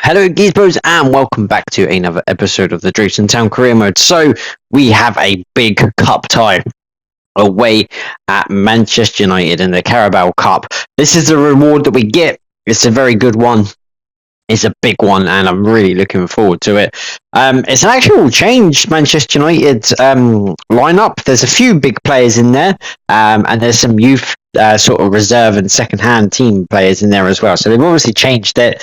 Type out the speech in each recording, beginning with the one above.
Hello, Gizmos, and welcome back to another episode of the Drayton Town Career Mode. So, we have a big cup tie away at Manchester United in the Carabao Cup. This is the reward that we get. It's a very good one. It's a big one, and I'm really looking forward to it. It's an actual changed Manchester United lineup. There's a few big players in there, and there's some youth sort of reserve and second-hand team players in there as well. So they've obviously changed it.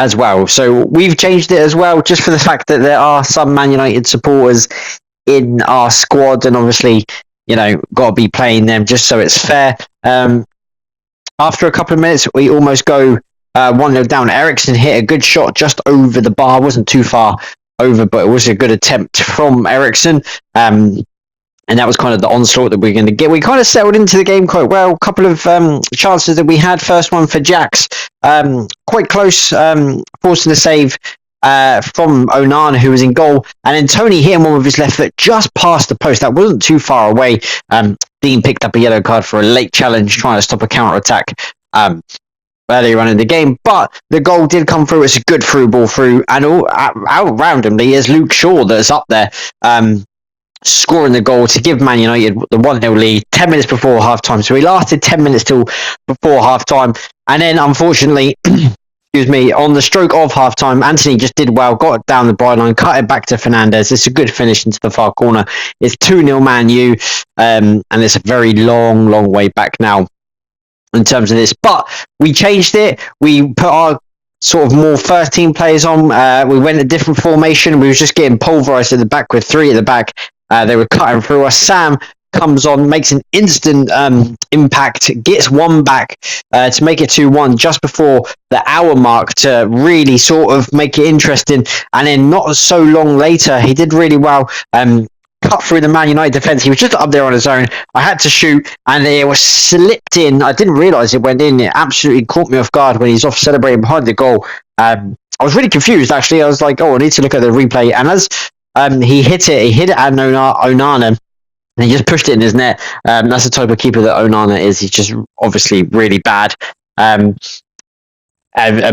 As well. So we've changed it as well, just for the fact that there are some Man United supporters in our squad, and obviously, got to be playing them just so it's fair. After a couple of minutes, we almost go 1-0 down. Eriksen hit a good shot just over the bar. Wasn't too far over, but it was a good attempt from Eriksen. And that was kind of the onslaught that we're going to get. We kind of settled into the game quite well. A couple of chances that we had. First one for Jax. Quite close, forcing a save from Onana, who was in goal. And then Tony hit him one with his left foot just past the post. That wasn't too far away. Dean picked up a yellow card for a late challenge, trying to stop a counter-attack earlier on in the game. But the goal did come through. It's a good through ball through. And out randomly is Luke Shaw that's up there. Scoring the goal to give Man United the 1-0 lead 10 minutes before half-time. So we lasted 10 minutes till before half-time. And then, unfortunately, on the stroke of half-time, Anthony just did well, got down the byline, cut it back to Fernandes. It's a good finish into the far corner. It's 2-0 Man U, and it's a very long, long way back now in terms of this. But we changed it. We put our sort of more first-team players on. We went a different formation. We were just getting pulverised at the back with three at the back. They were cutting through us. Sam comes on, makes an instant impact, gets one back to make it 2-1 just before the hour mark to really sort of make it interesting. And then not so long later, he did really well. Cut through the Man United defence. He was just up there on his own. I had to shoot, and it was slipped in. I didn't realise it went in. It absolutely caught me off guard when he's off celebrating behind the goal. I was really confused, actually. I was like, I need to look at the replay. And as he hit it at Onana, and he just pushed it in his net. That's the type of keeper that Onana is. He's just obviously really bad at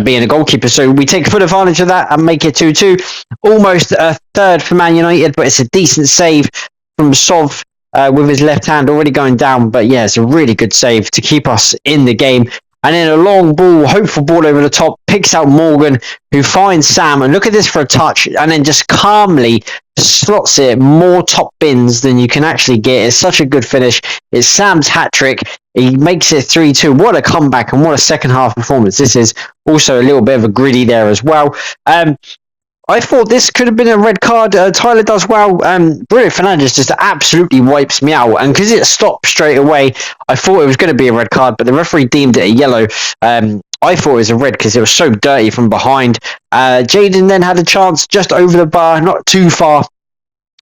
being a goalkeeper. So we take full advantage of that and make it 2-2. Almost a third for Man United, but it's a decent save from Sov with his left hand already going down. But yeah, it's a really good save to keep us in the game. And then a long ball, hopeful ball over the top, picks out Morgan, who finds Sam. And look at this for a touch. And then just calmly slots it more top bins than you can actually get. It's such a good finish. It's Sam's hat-trick. He makes it 3-2. What a comeback and what a second-half performance. This is also a little bit of a gritty there as well. I thought this could have been a red card. Tyler does well. Bruno Fernandes just absolutely wipes me out. And because it stopped straight away, I thought it was going to be a red card, but the referee deemed it a yellow. I thought it was a red because it was so dirty from behind. Jaden then had a chance just over the bar, not too far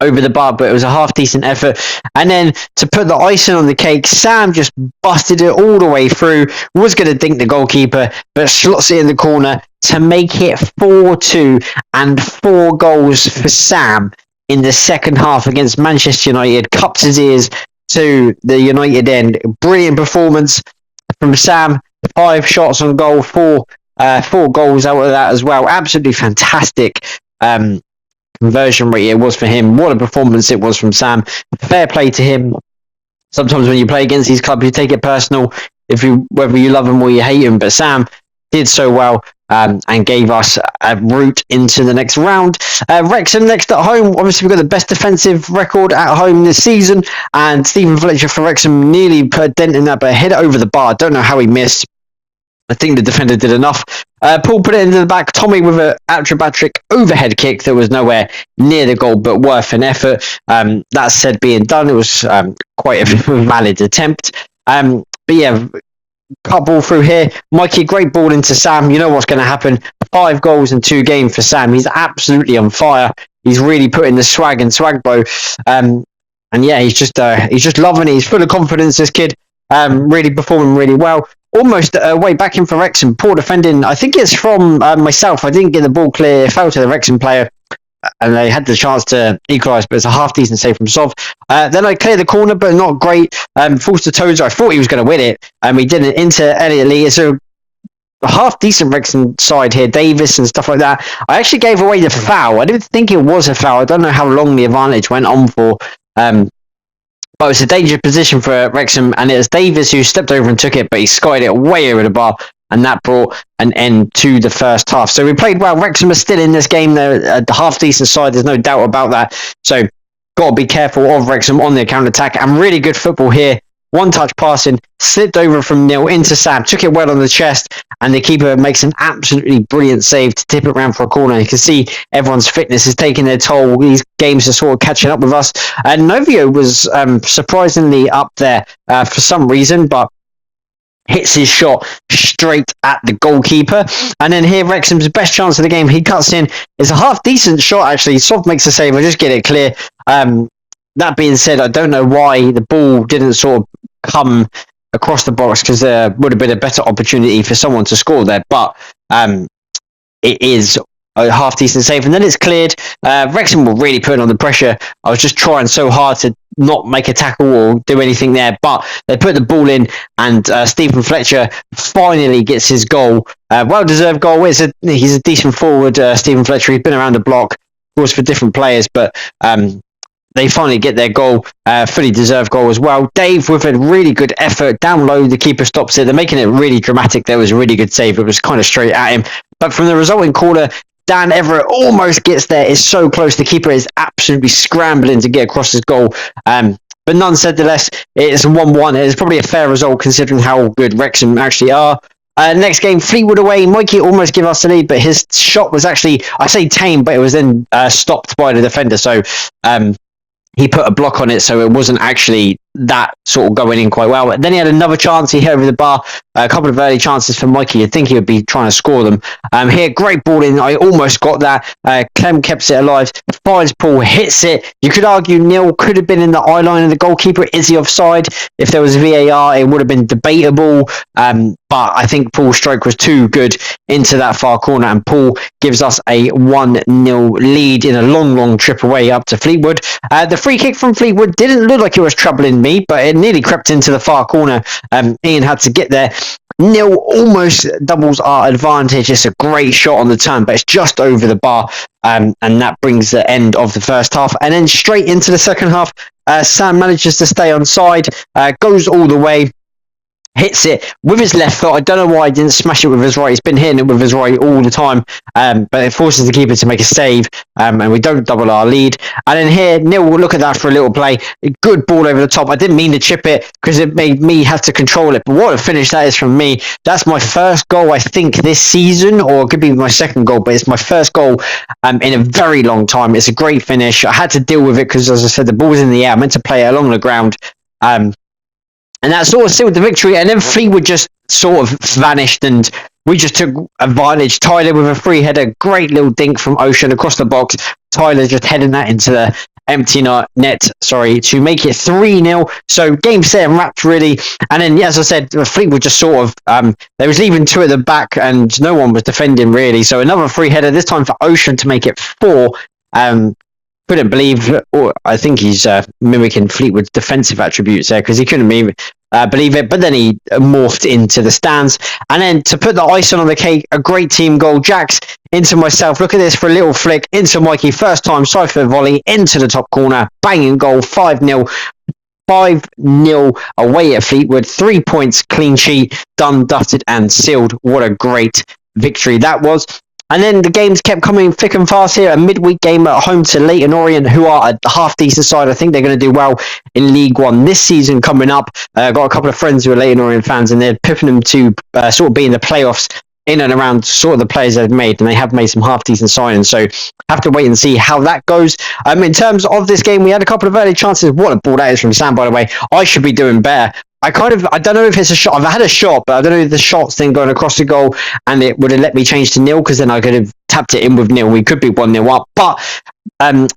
over the bar, but it was a half-decent effort. And then to put the icing on the cake, Sam just busted it all the way through. Was going to dink the goalkeeper, but slots it in the corner to make it 4-2 and 4 goals for Sam in the second half against Manchester United. Cups his ears to the United end. Brilliant performance from Sam. 5 shots on goal, 4 goals out of that as well. Absolutely fantastic conversion rate it was for him. What a performance it was from Sam. Fair play to him. Sometimes when you play against these clubs, you take it personal, whether you love them or you hate them. But Sam did so well and gave us a route into the next round. Wrexham next at home. Obviously, we've got the best defensive record at home this season. And Stephen Fletcher for Wrexham nearly put a dent in that, but hit it over the bar. Don't know how he missed. I think the defender did enough. Paul put it into the back. Tommy with an acrobatic overhead kick that was nowhere near the goal, but worth an effort. That said, being done, it was quite a valid attempt. But yeah, cut ball through here. Mikey, great ball into Sam. You know what's going to happen. 5 goals in 2 games for Sam. He's absolutely on fire. He's really putting the swag and swagbo. And yeah, he's just loving it. He's full of confidence, this kid. Really performing really well. Almost way back in for Wrexham. Poor defending. I think it's from myself. I didn't get the ball clear. It fell to the Wrexham player. And they had the chance to equalise, but it's a half-decent save from Sov. Then I cleared the corner, but not great. Falls to Tozer. I thought he was going to win it. He didn't into Elliot Lee. It's a half decent Wrexham side here, Davis and stuff like that. I actually gave away the foul. I didn't think it was a foul. I don't know how long the advantage went on for. But it was a dangerous position for Wrexham, and it was Davis who stepped over and took it, but he skied it way over the bar, and that brought an end to the first half. So we played well. Wrexham are still in this game. They're a half-decent side. There's no doubt about that. So got to be careful of Wrexham on their counter-attack. And really good football here. One-touch passing, slipped over from Neil into Sam, took it well on the chest, and the keeper makes an absolutely brilliant save to tip it round for a corner. You can see everyone's fitness is taking their toll. These games are sort of catching up with us. And Novio was surprisingly up there for some reason, but hits his shot straight at the goalkeeper. And then here, Wrexham's best chance of the game. He cuts in. It's a half-decent shot, actually. Soft makes a save. I'll just get it clear. That being said, I don't know why the ball didn't sort of come across the box, because there would have been a better opportunity for someone to score there. But it is a half-decent save. And then it's cleared. Wrexham were really putting on the pressure. I was just trying so hard to not make a tackle or do anything there, but they put the ball in, and Stephen Fletcher finally gets his goal. Well-deserved goal. He's a decent forward, Stephen Fletcher. He's been around the block, of course, for different players, but they finally get their goal, fully deserved goal as well. Dave with a really good effort down low. The keeper stops it. They're making it really dramatic. There was a really good save. It was kind of straight at him. But from the resulting corner, Dan Everett almost gets there. It's so close. The keeper is absolutely scrambling to get across his goal. But nonetheless, it's 1-1. It's probably a fair result considering how good Wrexham actually are. Next game, Fleetwood away. Mikey almost gave us the lead, but his shot was actually, I say tame, but it was then stopped by the defender. So he put a block on it, so it wasn't actually that sort of going in quite well. And then he had another chance. He hit over the bar. A couple of early chances for Mikey. You'd think he would be trying to score them. Here, great ball in. I almost got that. Clem kept it alive. Finds Paul, hits it. You could argue Neil could have been in the eye line of the goalkeeper. Is he offside? If there was VAR, it would have been debatable. But I think Paul's stroke was too good into that far corner, and Paul gives us a 1-0 lead in a long trip away up to Fleetwood. The free kick from Fleetwood didn't look like it was troubling me, but it nearly crept into the far corner. Ian had to get there. Neil almost doubles our advantage. It's a great shot on the turn, but it's just over the bar, and that brings the end of the first half. And then straight into the second half, Sam manages to stay on side, goes all the way, hits it with his left foot. I don't know why he didn't smash it with his right. He's been hitting it with his right all the time, but it forces the keeper to make a save, and we don't double our lead. And then here, Neil will look at that for a little play. A good ball over the top. I didn't mean to chip it because it made me have to control it, but what a finish that is from me. That's my first goal, I think, this season, or it could be my second goal, but it's my first goal in a very long time. It's a great finish. I had to deal with it because, as I said, the ball was in the air. I meant to play it along the ground. And that sort of sealed the victory. And then Fleetwood just sort of vanished, and we just took advantage. Tyler with a free header, great little dink from Ocean across the box. Tyler just heading that into the empty net, to make it 3-0. So game set and wrapped, really. And then, as I said, Fleetwood just sort of, they was leaving two at the back and no one was defending, really. So another free header, this time for Ocean to make it 4. Couldn't believe, or I think he's mimicking Fleetwood's defensive attributes there, because he couldn't believe it, but then he morphed into the stands. And then to put the icing on the cake, a great team goal. Jax into myself. Look at this for a little flick into Mikey. First time, Cypher volley into the top corner. Banging goal, 5-0. 5-0 away at Fleetwood. 3 points, clean sheet, done, dusted, and sealed. What a great victory that was. And then the games kept coming thick and fast here. A midweek game at home to Leyton Orient, who are a half-decent side. I think they're going to do well in League One this season coming up. Got a couple of friends who are Leyton Orient fans, and they're pipping them to sort of be in the playoffs in and around sort of the players they've made, and they have made some half-decent signings. So have to wait and see how that goes. In terms of this game, we had a couple of early chances. What a ball that is from Sam, by the way. I should be doing better. I don't know if it's a shot. I've had a shot, but I don't know if the shot's then going across the goal and it would have let me change to nil, because then I could have tapped it in with nil. We could be 1-0 up. But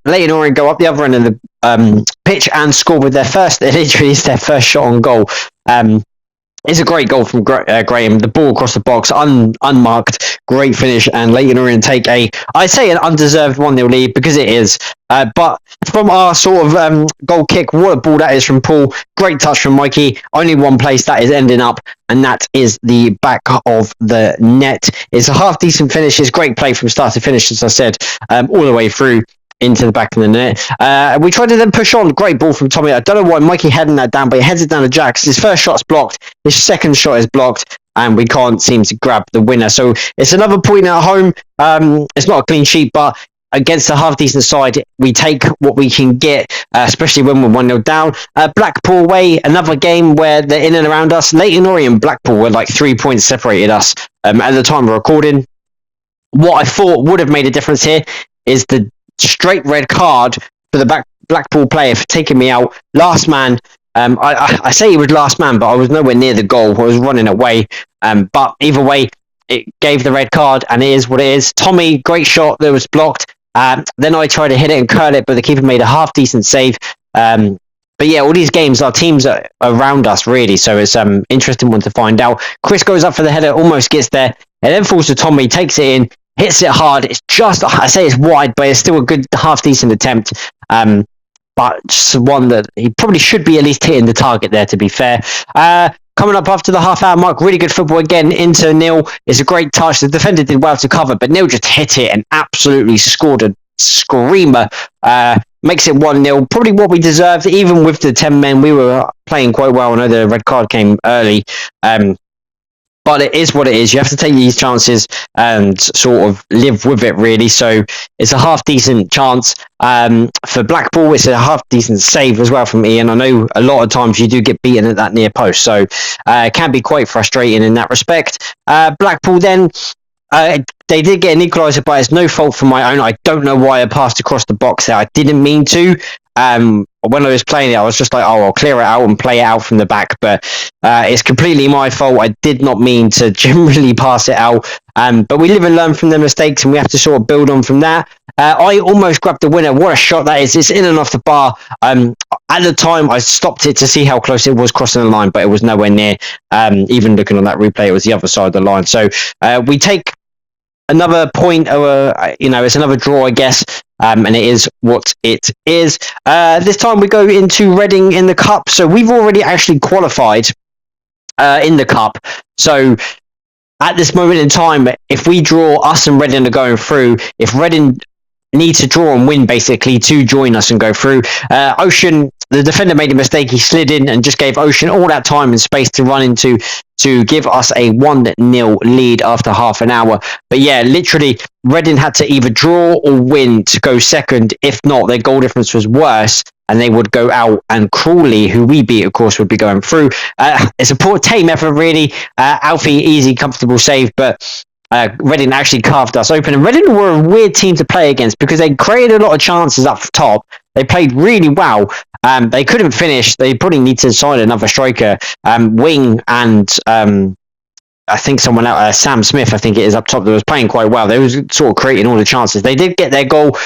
Leyton Orient go up the other end of the pitch and score with their first, literally it's their first shot on goal. It's a great goal from Graham. The ball across the box, unmarked, great finish, and Leighton Orient take I say an undeserved 1-0 lead because it is. But from our sort of goal kick, what a ball that is from Paul. Great touch from Mikey. Only one place that is ending up, and that is the back of the net. It's a half decent finish. It's great play from start to finish, as I said, all the way through into the back of the net. We tried to then push on. Great ball from Tommy. I don't know why Mikey heading that down, but he heads it down to Jack. His first shot's blocked. His second shot is blocked, and we can't seem to grab the winner. So it's another point at home. It's not a clean sheet, but against a half-decent side, we take what we can get, especially when we're 1-0 down. Blackpool away, another game where they're in and around us. Leighton Orient and Blackpool were like 3 points separated us at the time of recording. What I thought would have made a difference here is the straight red card for the Blackpool player for taking me out. Last man. I say he was last man, but I was nowhere near the goal. I was running away. But either way, it gave the red card, and it is what it is. Tommy, great shot that was blocked. Then I tried to hit it and curl it, but the keeper made a half-decent save. But yeah, all these games, our teams are around us, really. So it's an interesting one to find out. Chris goes up for the header, almost gets there. It then falls to Tommy, takes it in, hits it hard. It's just, I say it's wide, but it's still a good half-decent attempt. But just one that he probably should be at least hitting the target there, to be fair. Coming up after the half-hour mark, really good football again into Neil. It's a great touch. The defender did well to cover, but Neil just hit it and absolutely scored a screamer. Makes it 1-0. Probably what we deserved, even with the 10 men. We were playing quite well. I know the red card came early. But it is what it is. You have to take these chances and sort of live with it, really. So it's a half-decent chance for Blackpool. It's a half-decent save as well from Ian. I know a lot of times you do get beaten at that near post, so it can be quite frustrating in that respect. Blackpool then, they did get an equaliser, but it's no fault for my own. I don't know why I passed across the box there. I didn't mean to. When I was playing it, I was just like, oh, I'll clear it out and play it out from the back. But it's completely my fault. I did not mean to generally pass it out. But we live and learn from the mistakes, and we have to sort of build on from that. I almost grabbed the winner. What a shot that is. It's in and off the bar. At the time, I stopped it to see how close it was crossing the line, but it was nowhere near. Even looking on that replay, it was the other side of the line. So we take another point, it's another draw, I guess. And it is what it is. This time we go into Reading in the Cup. So we've already actually qualified in the Cup. So at this moment in time, if we draw, us and Reading are going through. If Reading need to draw and win, basically, to join us and go through. Ocean, the defender made a mistake. He slid in and just gave Ocean all that time and space to run into to give us a 1-0 lead after half an hour. But yeah, literally, Reading had to either draw or win to go second. If not, their goal difference was worse and they would go out, and Crawley, who we beat, of course, would be going through. It's a poor team effort, really. Alfie, easy, comfortable save, but Reading actually carved us open. And Reading were a weird team to play against because they created a lot of chances up top. They played really well. They couldn't finish. They probably need to sign another striker. Wing and I think someone else, Sam Smith, I think it is up top, that was playing quite well. They was sort of creating all the chances. They did get their goal.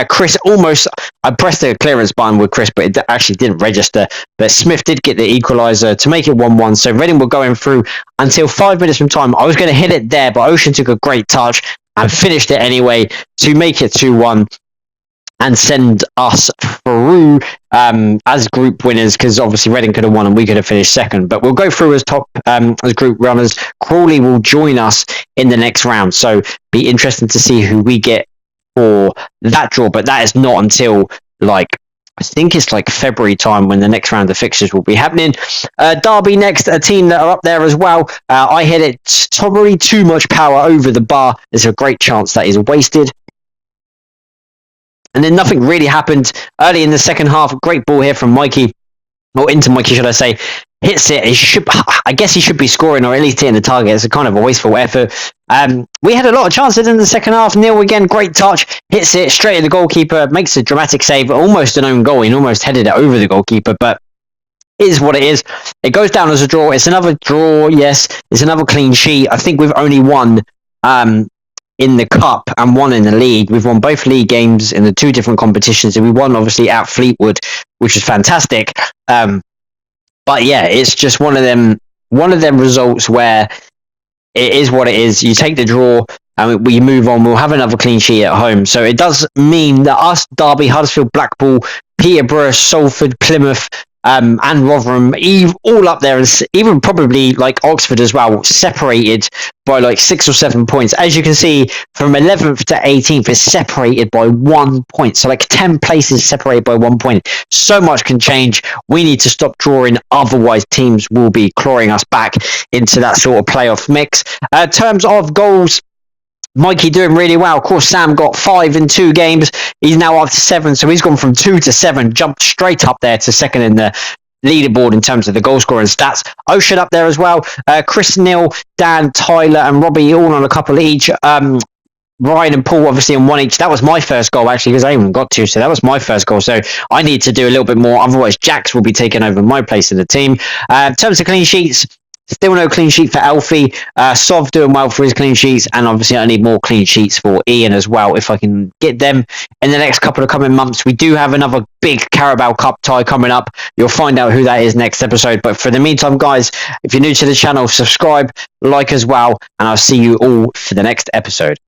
Chris almost, I pressed the clearance button with Chris, but it actually didn't register. But Smith did get the equaliser to make it 1-1. So Reading were going through until 5 minutes from time. I was going to hit it there, but Ocean took a great touch and finished it anyway to make it 2-1. And send us through as group winners, because obviously Reading could have won and we could have finished second. But we'll go through as top as group runners. Crawley will join us in the next round, so be interesting to see who we get for that draw. But that is not until I think it's February time when the next round of fixtures will be happening. Derby next, a team that are up there as well. I hit it probably too much power over the bar. There's a great chance that is wasted. And then nothing really happened early in the second half. Great ball here from Mikey, or into Mikey, should I say. Hits it. I guess he should be scoring, or at least hitting the target. It's a kind of a wasteful effort. We had a lot of chances in the second half. Neil again, great touch. Hits it straight at the goalkeeper. Makes a dramatic save. Almost an own goal. He almost headed it over the goalkeeper, but it is what it is. It goes down as a draw. It's another draw, yes. It's another clean sheet. I think we've only won in the Cup and one in the league. We've won both league games in the two different competitions, and we won obviously at Fleetwood, which is fantastic. But yeah, it's just one of them one of them results where it is what it is. You take the draw and we move on. We'll have another clean sheet at home. So it does mean that us, Derby, Huddersfield, Blackpool, Peterborough, Salford, Plymouth, and Rotherham, all up there, and even probably like Oxford as well, separated by like 6 or 7 points. As you can see, from 11th to 18th is separated by 1 point. So like 10 places separated by 1 point. So much can change. We need to stop drawing, otherwise teams will be clawing us back into that sort of playoff mix. In terms of goals, Mikey doing really well. Of course, Sam got 5 in 2 games. He's now up to 7, so he's gone from 2 to 7, jumped straight up there to second in the leaderboard in terms of the goal scoring stats. Ocean up there as well. Chris, Neil, Dan, Tyler, and Robbie all on a couple each. Ryan and Paul obviously on 1 each. That was my first goal, actually, because I even got 2, so that was my first goal. So I need to do a little bit more, otherwise Jax will be taking over my place in the team. In terms of clean sheets, still no clean sheet for Alfie. Sov doing well for his clean sheets, and obviously I need more clean sheets for Ian as well, if I can get them in the next couple of coming months. We do have another big Carabao Cup tie coming up. You'll find out who that is next episode. But for the meantime, guys, if you're new to the channel, subscribe, like as well, and I'll see you all for the next episode.